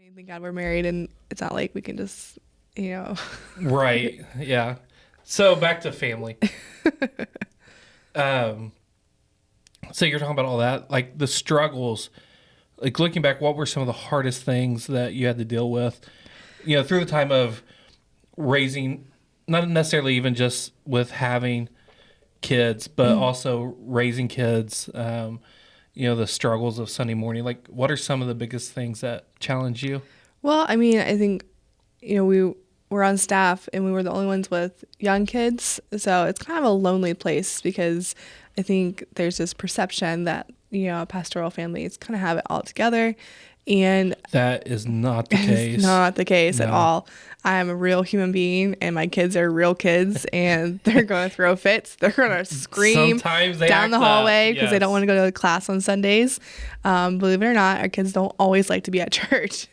mean, thank God we're married, and it's not like we can just, you know. Right. Yeah. So back to family. Um, so you're talking about all that, like the struggles, like looking back, what were some of the hardest things that you had to deal with, through the time of raising, not necessarily even just with having kids, but also raising kids, the struggles of Sunday morning. Like, what are some of the biggest things that challenge you? Well, I mean, I think, we were on staff and we were the only ones with young kids. So it's kind of a lonely place because I think there's this perception that, pastoral families kind of have it all together. And That is not the case. it's not the case at No. all. I am a real human being and my kids are real kids and they're going to throw fits. They're going to scream Sometimes they down act the hallway up. because they don't want to go to class on Sundays. Believe it or not, our kids don't always like to be at church.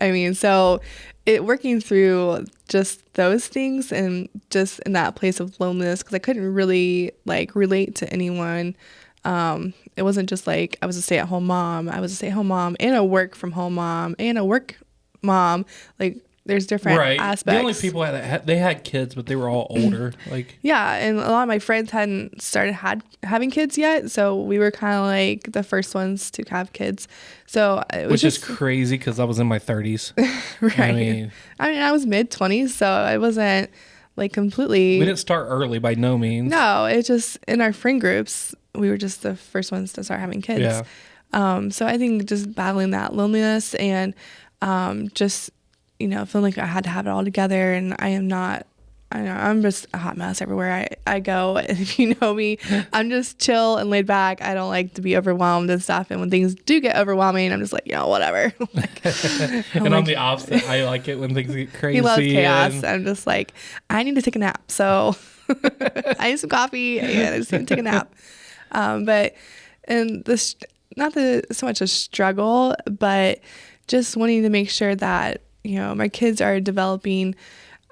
I mean, so working through just those things and just in that place of loneliness, because I couldn't really relate to anyone. It wasn't just like I was a stay-at-home mom. I was a stay-at-home mom and a work-from-home mom and a work mom. Like, there's different aspects. The only people they had kids, but they were all older. Yeah, and a lot of my friends hadn't started having kids yet, so we were kind of like the first ones to have kids. So which is crazy because I was in my 30s. Right. I was mid-20s, so I wasn't completely. We didn't start early by no means. No, it just in our friend groups we were just the first ones to start having kids. Yeah. So I think just battling that loneliness and just feeling like I had to have it all together, and I am not. I know I'm just a hot mess everywhere I go. And if you know me, I'm just chill and laid back. I don't like to be overwhelmed and stuff. And when things do get overwhelming, I'm just like, whatever. I'm the opposite. I like it when things get crazy. He loves chaos. I'm just like, I need to take a nap. So I need some coffee and I just need to take a nap. And this, not so much a struggle, but just wanting to make sure that, my kids are developing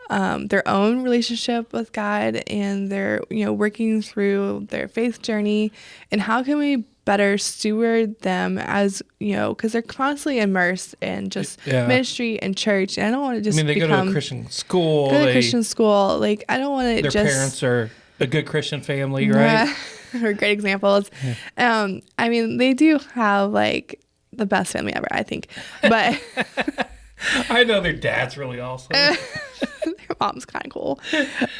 their own relationship with God, and they're, working through their faith journey, and how can we better steward them as, because they're constantly immersed in just ministry and church. And I don't want to just they go to a Christian school. Like, I don't want to their just. Their parents are a good Christian family, right? Are great examples. Yeah. They do have the best family ever, I think. But I know their dad's really awesome. Their mom's kind of cool.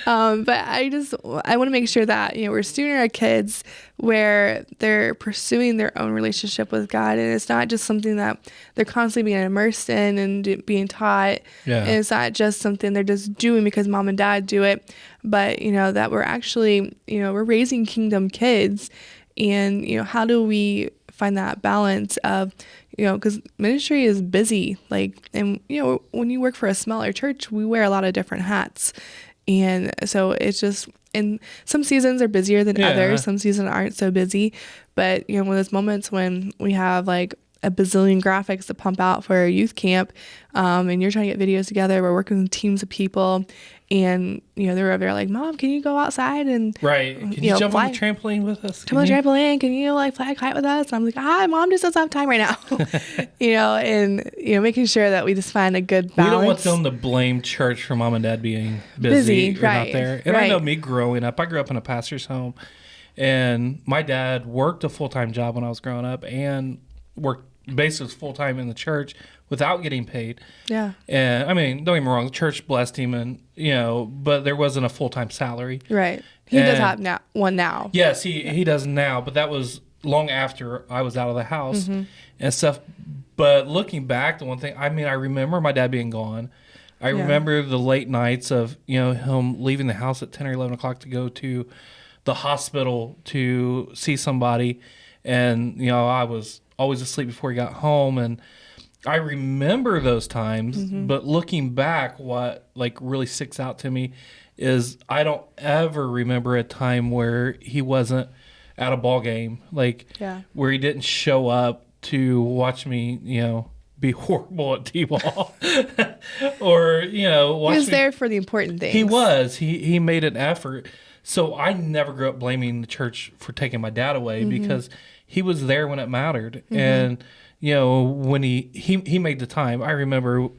But I want to make sure that, we're stewarding our kids where they're pursuing their own relationship with God. And it's not just something that they're constantly being immersed in and being taught. Yeah. And it's not just something they're just doing because mom and dad do it. But, that we're actually, we're raising kingdom kids. And, how do we find that balance of, because ministry is busy, and, when you work for a smaller church, we wear a lot of different hats. And so it's just, and some seasons are busier than others. Some seasons aren't so busy. But, when there's moments when we have a bazillion graphics to pump out for a youth camp, and you're trying to get videos together, we're working with teams of people, and they're over there like, Mom, can you go outside and can you jump on the trampoline with us? Jump on the trampoline? Can you fly a kite with us? And I'm like, hi, Mom just doesn't have time right now. And making sure that we just find a good balance. We don't want them to blame church for mom and dad being busy or right, not there. And I know me growing up, I grew up in a pastor's home, and my dad worked a full-time job when I was growing up and worked basically full-time in the church without getting paid. Yeah. And don't get me wrong, the church blessed him, and but there wasn't a full-time salary. Right. He does have one now. Yes, he does now, but that was long after I was out of the house and stuff. But looking back, the one thing, I remember my dad being gone. I remember the late nights of, him leaving the house at 10 or 11 o'clock to go to the hospital to see somebody. And, I was always asleep before he got home. And I remember those times, but looking back, what really sticks out to me is I don't ever remember a time where he wasn't at a ball game, where he didn't show up to watch me, be horrible at t-ball or, watch He was me. there for the important things. He was. He made an effort. So I never grew up blaming the church for taking my dad away because he was there when it mattered. And, when he made the time. I remember,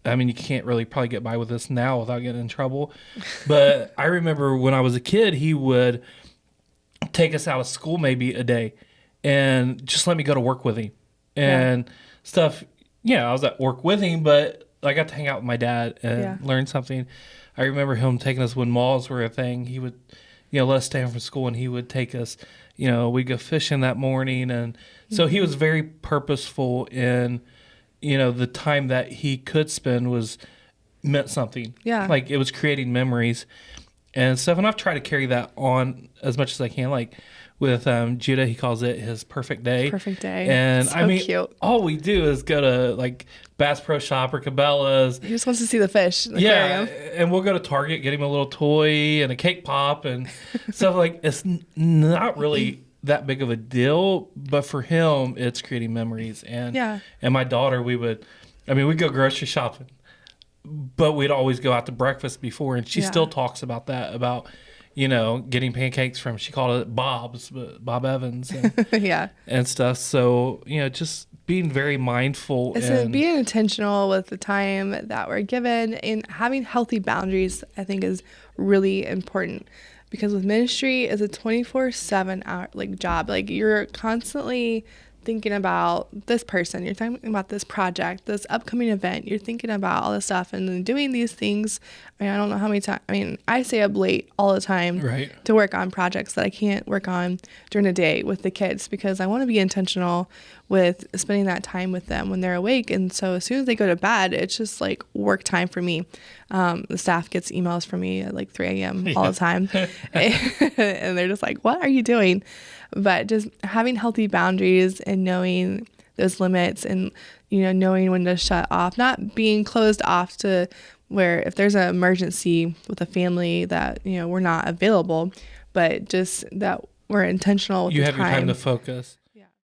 I mean, you can't really probably get by with this now without getting in trouble. But I remember when I was a kid, he would take us out of school maybe a day and just let me go to work with him and stuff. Yeah, I was at work with him, but I got to hang out with my dad and learn something. I remember him taking us when malls were a thing. He would, let us stay home from school, and he would take us, we'd go fishing that morning. And so he was very purposeful in, the time that he could spend meant something. Yeah. Like it was creating memories and stuff. And I've tried to carry that on as much as I can. Like with Judah, he calls it his perfect day. Perfect day. And so I mean, cute. all we do is go to like Bass Pro Shop or Cabela's. He just wants to see the fish in the Yeah, aquarium. and we'll go to Target, get him a little toy and a cake pop and stuff. Like it's not really that big of a deal, but for him, it's creating memories. And and my daughter, we'd go grocery shopping, but we'd always go out to breakfast before, and she still talks about that, about getting pancakes from, she called it Bob's, but Bob Evans and, and stuff. So, just being very mindful. And being intentional with the time that we're given and having healthy boundaries, I think is really important, because with ministry is a 24/7 hour job. Like you're constantly thinking about this person, you're thinking about this project, this upcoming event, you're thinking about all this stuff and then doing these things. I mean, I don't know how many times, I stay up late all the time to work on projects that I can't work on during the day with the kids, because I want to be intentional with spending that time with them when they're awake. And so as soon as they go to bed, it's just like work time for me. The staff gets emails from me at 3 a.m. all the time. And they're just like, what are you doing? But just having healthy boundaries and knowing those limits and, knowing when to shut off, not being closed off to where if there's an emergency with a family that, we're not available, but just that we're intentional with you the have your time to focus.